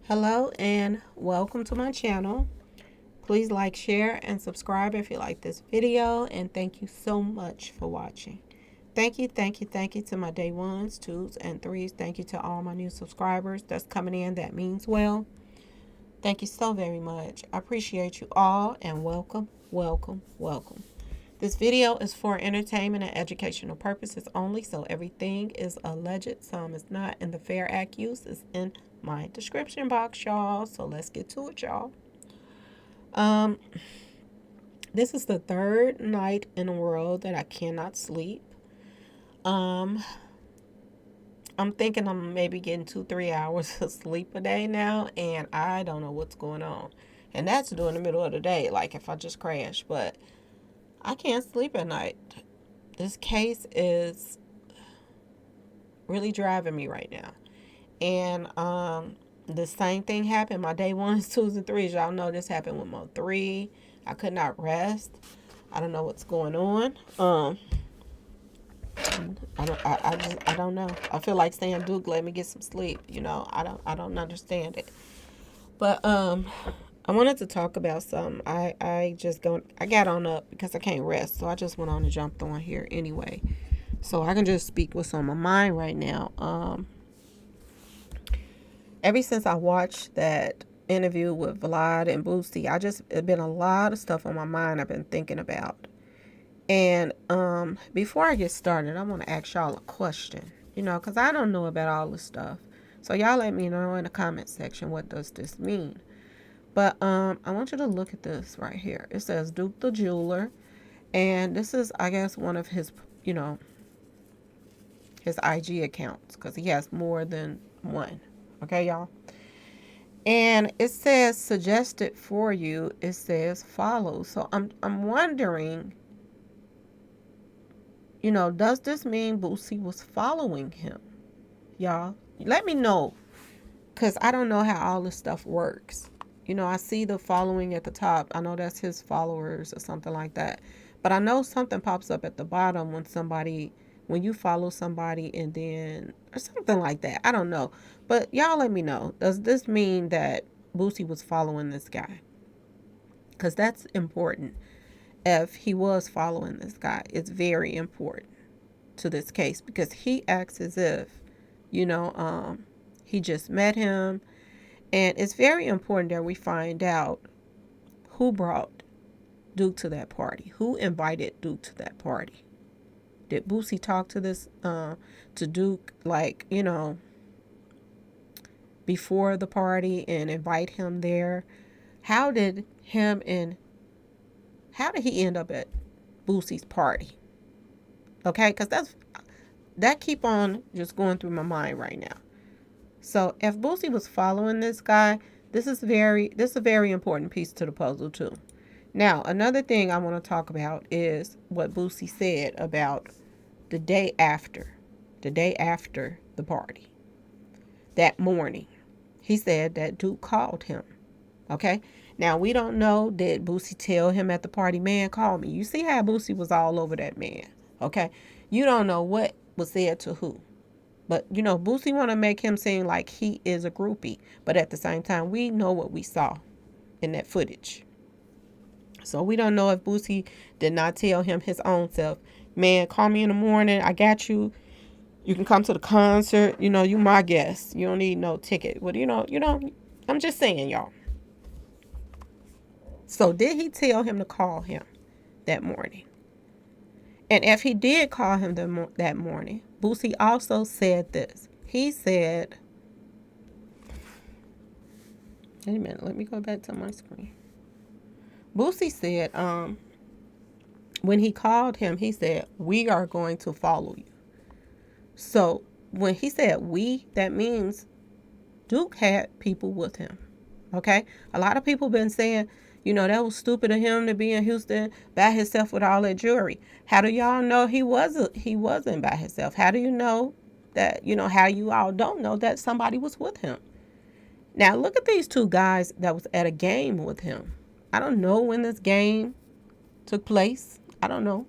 Hello and welcome to my channel. Please like, share, and subscribe if you like this video. And thank you so much for watching. Thank you to my day ones, twos, and threes. Thank you to all my new subscribers that's coming in. That means well. Thank you so very much. I appreciate you all and welcome. This video is for entertainment and educational purposes only, so everything is alleged, some is not, and the fair act use is in my description box, y'all. So let's get to it, y'all. Um, this is the third night in a row that I cannot sleep. Um, I'm thinking I'm maybe getting 2-3 hours of sleep a day now, and I don't know what's going on. And that's during the middle of the day, like if I just crash, but I can't sleep at night. This case is really driving me right now. And the same thing happened. My day ones, twos, and threes. Y'all know this happened with my three. I could not rest. I don't know what's going on. I don't know. I feel like saying, Duke, let me get some sleep. I don't understand it. But I wanted to talk about something. I got on up because I can't rest, so I just went on and jumped on here anyway, so I can just speak what's on my mind right now. Ever since I watched that interview with Vlad and Boosie, it's been a lot of stuff on my mind I've been thinking about. And before I get started, I want to ask y'all a question, because I don't know about all this stuff. So y'all let me know in the comment section, what does this mean? But I want you to look at this right here. It says Duke the Jeweler. And this is, I guess, one of his, his IG accounts, because he has more than one. Okay, y'all? And it says suggested for you. It says follow. So I'm wondering, does this mean Boosie was following him? Y'all, let me know, because I don't know how all this stuff works. I see the following at the top. I know that's his followers or something like that. But I know something pops up at the bottom when you follow somebody, and then, or something like that. I don't know. But y'all let me know. Does this mean that Boosie was following this guy? Because that's important. If he was following this guy, it's very important to this case, because he acts as if, he just met him. And it's very important that we find out who brought Duke to that party, who invited Duke to that party. Did Boosie talk to to Duke, like, before the party and invite him there? How did he end up at Boosie's party? Okay, because that keep on just going through my mind right now. So if Boosie was following this guy, this is a very important piece to the puzzle too. Now, another thing I want to talk about is what Boosie said about the day after the party. That morning, he said that Duke called him. Okay? Now, we don't know, did Boosie tell him at the party, man, call me? You see how Boosie was all over that man. Okay? You don't know what was said to who. But, Boosie want to make him seem like he is a groupie. But at the same time, we know what we saw in that footage. So we don't know if Boosie did not tell him his own self, man, call me in the morning. I got you. You can come to the concert. You my guest. You don't need no ticket. But, I'm just saying, y'all. So did he tell him to call him that morning? And if he did call him that morning, Boosie also said this. He said, wait a minute, let me go back to my screen. Boosie said, when he called him, he said, we are going to follow you. So when he said we, that means Duke had people with him. Okay? A lot of people been saying, that was stupid of him to be in Houston by himself with all that jewelry. How do y'all know he wasn't by himself? How do you know that, how you all don't know that somebody was with him? Now, look at these two guys that was at a game with him. I don't know when this game took place. I don't know.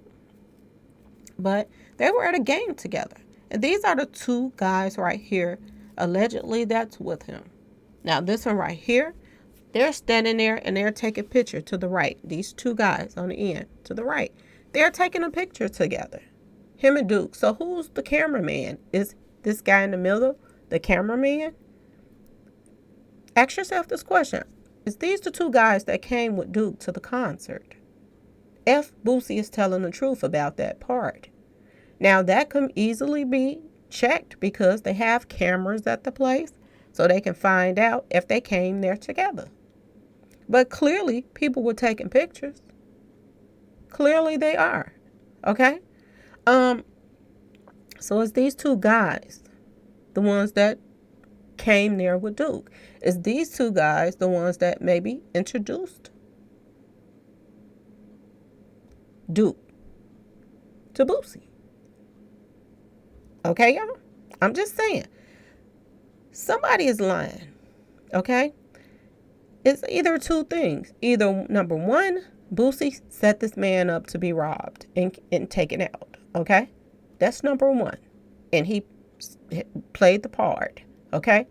But they were at a game together. And these are the two guys right here, allegedly, that's with him. Now, this one right here, they're standing there and they're taking a picture to the right. These two guys on the end to the right. They're taking a picture together. Him and Duke. So who's the cameraman? Is this guy in the middle the cameraman? Ask yourself this question. Is these the two guys that came with Duke to the concert? If Boosie is telling the truth about that part. Now, that can easily be checked because they have cameras at the place so they can find out if they came there together. But clearly, people were taking pictures. Clearly, they are. Okay? So it's these two guys, the ones that came there with Duke. Is these two guys the ones that maybe introduced Duke to Boosie? Okay, y'all? I'm just saying. Somebody is lying. Okay? It's either two things. Either, number one, Boosie set this man up to be robbed and taken out. Okay? That's number one. And he played the part. Okay?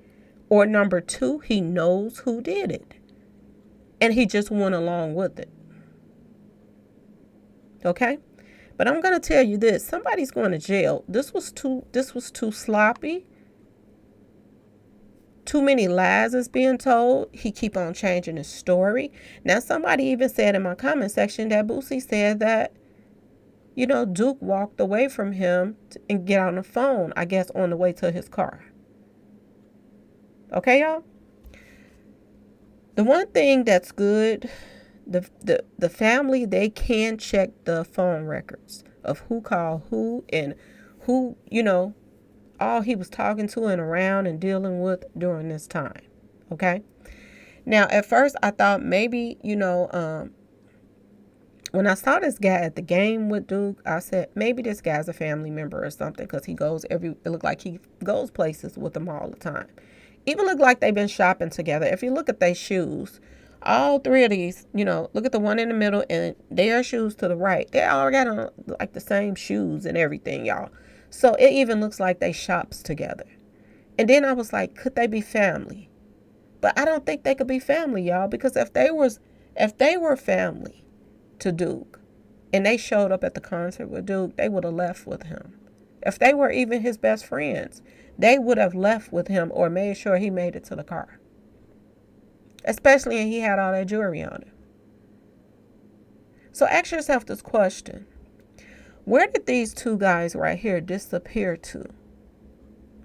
Or number two, he knows who did it. And he just went along with it. Okay? But I'm going to tell you this. Somebody's going to jail. This was too sloppy. Too many lies is being told. He keep on changing his story. Now, somebody even said in my comment section that Boosie said that, Duke walked away from him and get on the phone, I guess, on the way to his car. Okay, y'all? The one thing that's good, the family, they can check the phone records of who called who and who, all he was talking to and around and dealing with during this time. Okay? Now, at first, I thought maybe, when I saw this guy at the game with Duke, I said, maybe this guy's a family member or something because it looked like he goes places with them all the time. Even look like they've been shopping together. If you look at their shoes, all three of these, look at the one in the middle and their shoes to the right. They all got on like the same shoes and everything, y'all. So it even looks like they shops together. And then I was like, could they be family? But I don't think they could be family, y'all, because if they were family to Duke and they showed up at the concert with Duke, they would have left with him. If they were even his best friends, they would have left with him or made sure he made it to the car. Especially if he had all that jewelry on him. So ask yourself this question. Where did these two guys right here disappear to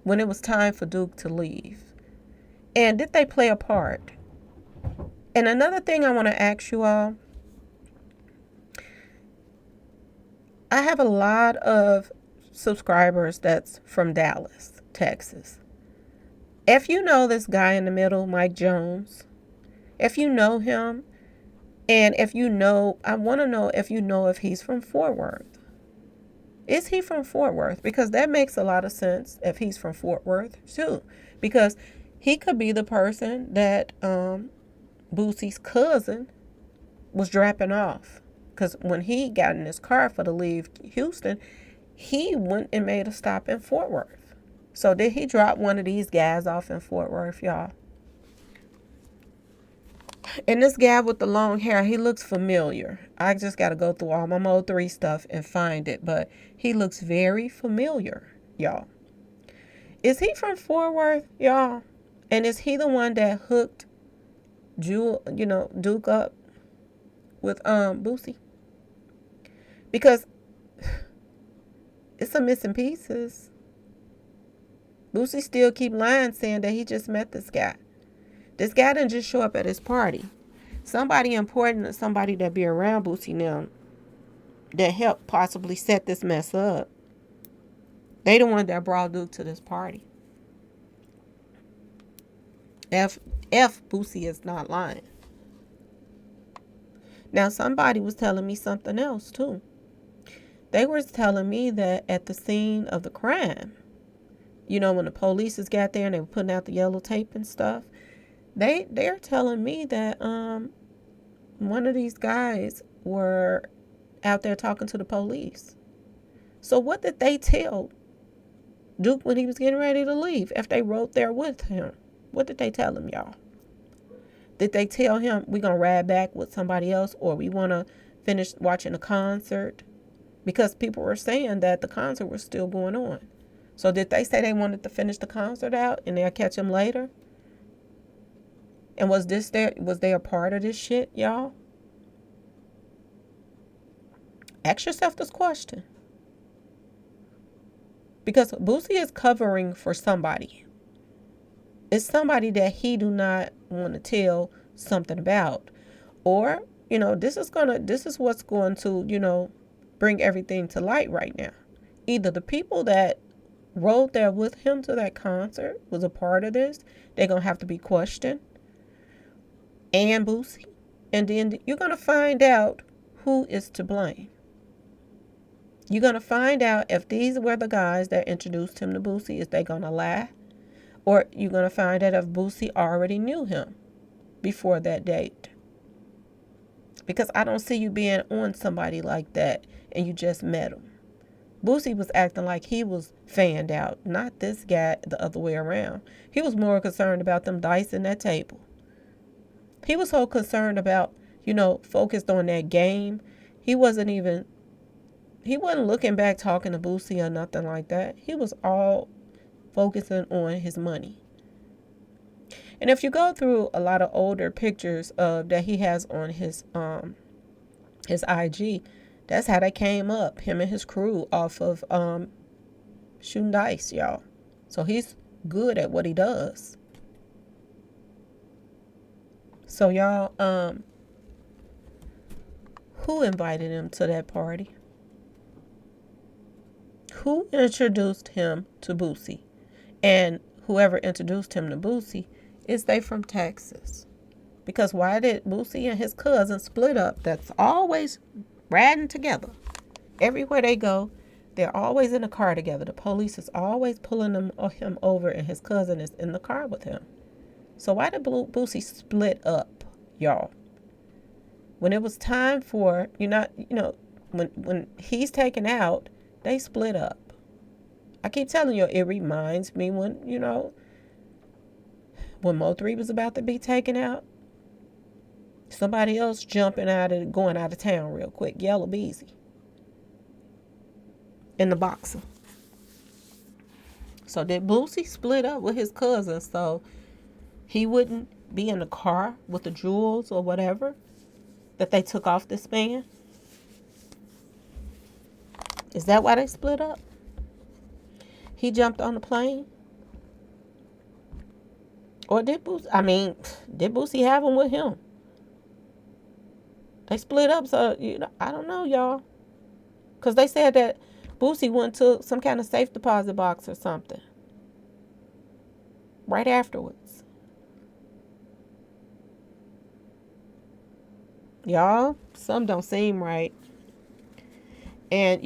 when it was time for Duke to leave? And did they play a part? And another thing I want to ask you all. I have a lot of subscribers that's from Dallas, Texas. If you know this guy in the middle, Mike Jones, if you know him, and I want to know if he's from Fort Worth. Is he from Fort Worth? Because that makes a lot of sense if he's from Fort Worth too. Because he could be the person that Boosie's cousin was dropping off. Because when he got in his car to leave Houston, he went and made a stop in Fort Worth. So did he drop one of these guys off in Fort Worth, y'all? And this guy with the long hair, he looks familiar. I just got to go through all my Mode 3 stuff and find it. But he looks very familiar, y'all. Is he from Fort Worth, y'all? And is he the one that hooked Duke up with Boosie? Because it's some missing pieces. Boosie still keep lying, saying that he just met this guy. This guy didn't just show up at his party. Somebody important, somebody that be around Boosie now, that helped possibly set this mess up. They the one that brought Duke to this party. If Boosie is not lying. Now, somebody was telling me something else, too. They were telling me that at the scene of the crime, when the police got there and they were putting out the yellow tape and stuff, they're telling me that one of these guys were out there talking to the police. So what did they tell Duke when he was getting ready to leave if they rode there with him? What did they tell him, y'all? Did they tell him we're going to ride back with somebody else, or we want to finish watching the concert? Because people were saying that the concert was still going on. So did they say they wanted to finish the concert out and they'll catch him later? And was they a part of this shit, y'all? Ask yourself this question. Because Boosie is covering for somebody. It's somebody that he do not want to tell something about. Or, this is what's going to, bring everything to light right now. Either the people that rode there with him to that concert was a part of this, they're going to have to be questioned. And Boosie. And then you're going to find out who is to blame. You're going to find out if these were the guys that introduced him to Boosie. Is they going to lie? Or you're going to find out if Boosie already knew him before that date. Because I don't see you being on somebody like that and you just met him. Boosie was acting like he was fanned out, not this guy the other way around. He was more concerned about them dice in that table. He was so concerned about, focused on that game. He wasn't looking back talking to Boosie or nothing like that. He was all focusing on his money. And if you go through a lot of older pictures that he has on his IG, that's how they came up, him and his crew, off of shooting dice, y'all. So he's good at what he does. So y'all, who invited him to that party? Who introduced him to Boosie? And whoever introduced him to Boosie, is they from Texas? Because why did Boosie and his cousin split up? That's always riding together. Everywhere they go, they're always in a car together. The police is always pulling him over, and his cousin is in the car with him. So why did Boosie split up, y'all? When it was time for, when he's taken out, they split up. I keep telling you, it reminds me when Mo3 was about to be taken out. Somebody else going out of town real quick. Yellow Beezy. In the boxer. So did Boosie split up with his cousin so he wouldn't be in the car with the jewels or whatever that they took off this man? Is that why they split up? He jumped on the plane? Or did Boosie have him with him? They split up, so I don't know, y'all. Because they said that Boosie went to some kind of safe deposit box or something right afterwards. Y'all, some don't seem right. And,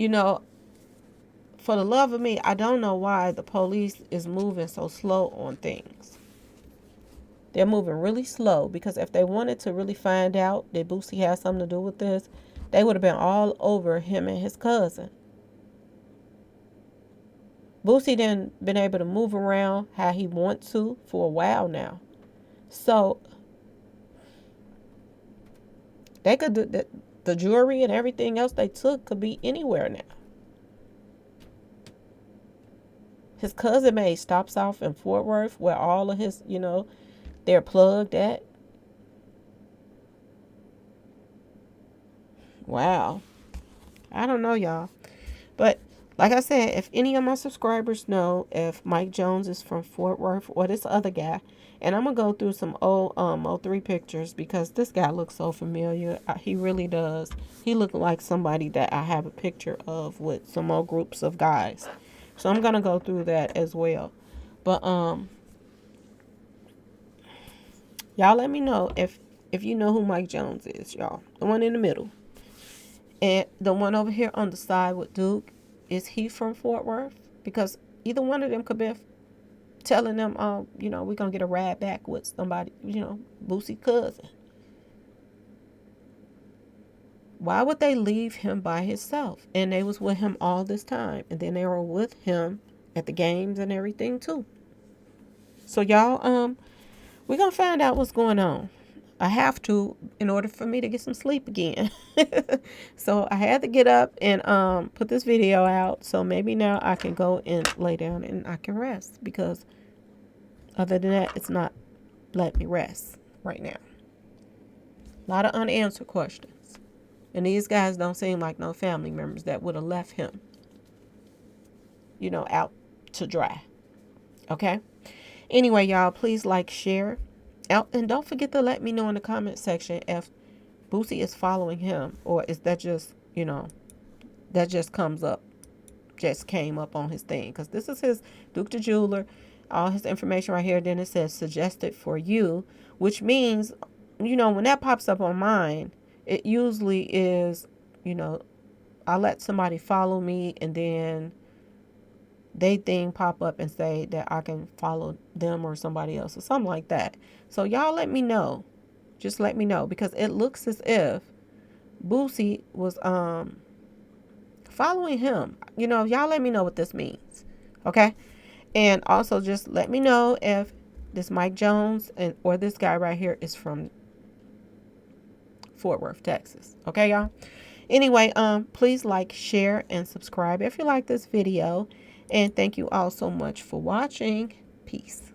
for the love of me, I don't know why the police is moving so slow on things. They're moving really slow, because if they wanted to really find out that Boosie had something to do with this, they would have been all over him and his cousin. Boosie didn't been able to move around how he wants to for a while now. So they could do that. The jewelry and everything else they took could be anywhere now. His cousin made stops off in Fort Worth where all of his, they're plugged at. Wow. I don't know, y'all. But like I said, if any of my subscribers know if Mike Jones is from Fort Worth or this other guy, and I'm going to go through some old O3 pictures because this guy looks so familiar. He really does. He looked like somebody that I have a picture of with some more groups of guys. So I'm going to go through that as well. But y'all let me know if you know who Mike Jones is, y'all. The one in the middle. And the one over here on the side with Duke, is he from Fort Worth? Because either one of them could be telling them, we're going to get a ride back with somebody, Boosie's cousin. Why would they leave him by himself? And they was with him all this time. And then they were with him at the games and everything too. So y'all, we're going to find out what's going on. I have to in order for me to get some sleep again. So I had to get up and put this video out. So maybe now I can go and lay down and I can rest, because other than that, it's not letting me rest right now. A lot of unanswered questions. And these guys don't seem like no family members that would have left him, out to dry. Okay? Anyway, y'all, please like, share. And don't forget to let me know in the comment section if Boosie is following him, or is that just, that just came up on his thing. Because this is his Duke the Jeweler, all his information right here. Then it says suggested for you, which means, when that pops up on mine, it usually is, I let somebody follow me, and then they thing pop up and say that I can follow them or somebody else or something like that. So y'all let me know. Just let me know, because it looks as if Boosie was following him. Y'all let me know what this means. Okay? And also just let me know if this Mike Jones or this guy right here is from Fort Worth, Texas. Okay, y'all? Anyway, please like, share, and subscribe if you like this video. And thank you all so much for watching. Peace.